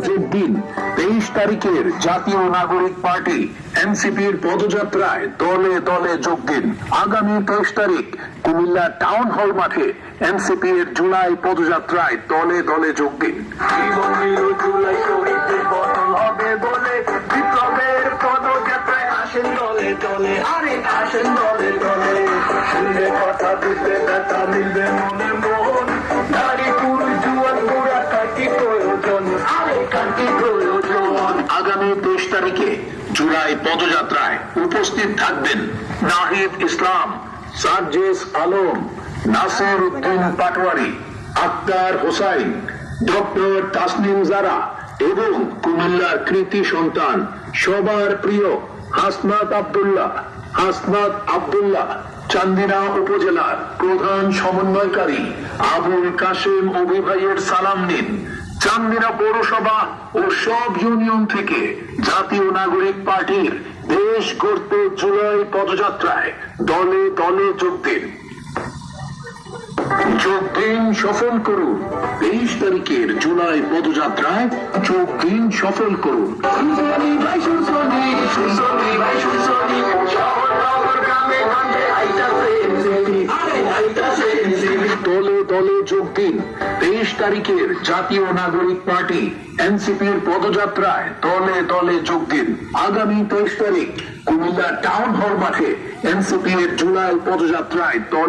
যোগ দিন 23 তারিখের জাতীয় নাগরিক পার্টি এনসিপির পদযাত্রায় দলে দলে যোগ দিন। আগামী 23 তারিখ কুমিল্লা টাউন হল মাঠে এনসিপি এর জুলাই পদযাত্রায় দলে দলে যোগ দিন। বিপ্লবের পদযাত্রায় আসেন দলে দলে, আরে আসেন দলে দলে, শুনলে কথা দিতে ব্যথা মিলবে মনে মন, নারী পুরুষ জুয়ান বুড়া কাটি প্রয়োজন, আরে কাটি প্রয়োজন। আগামী 23 তারিখে জুলাই পদযাত্রায় উপস্থিত থাকবেন নাহিদ ইসলাম, সার্জিস আলম, নাসির উদ্দিন পাটোয়ারি, আক্তার হোসাইন, ডক্টর তাসনিম জারা এবং কুমিল্লার কৃতি সন্তান সবার প্রিয় হাসনাত আব্দুল্লাহ, চান্দিনা উপজেলার প্রধান সমন্বয়কারী আবুল কাশেম অভিভাইয়ের সালাম নিন। চান্দিনা পৌরসভা ও সব ইউনিয়ন থেকে জাতীয় নাগরিক পার্টির দেশ গড়তে জুলাই পদযাত্রায় দলে দলে যোগ দিন। যোগ দিন, সফল করুন। 23 তারিখের জুলাই পদযাত্রায় যোগ দিন, সফল করুন। দলে দলে যোগ দিন। 23 তারিখের জাতীয় নাগরিক পার্টি এনসিপির পদযাত্রায় দলে দলে যোগ দিন। আগামী 23 তারিখ কুমিল্লা টাউন হল মাঠে এনসিপি এর জুলাই পদযাত্রায় দল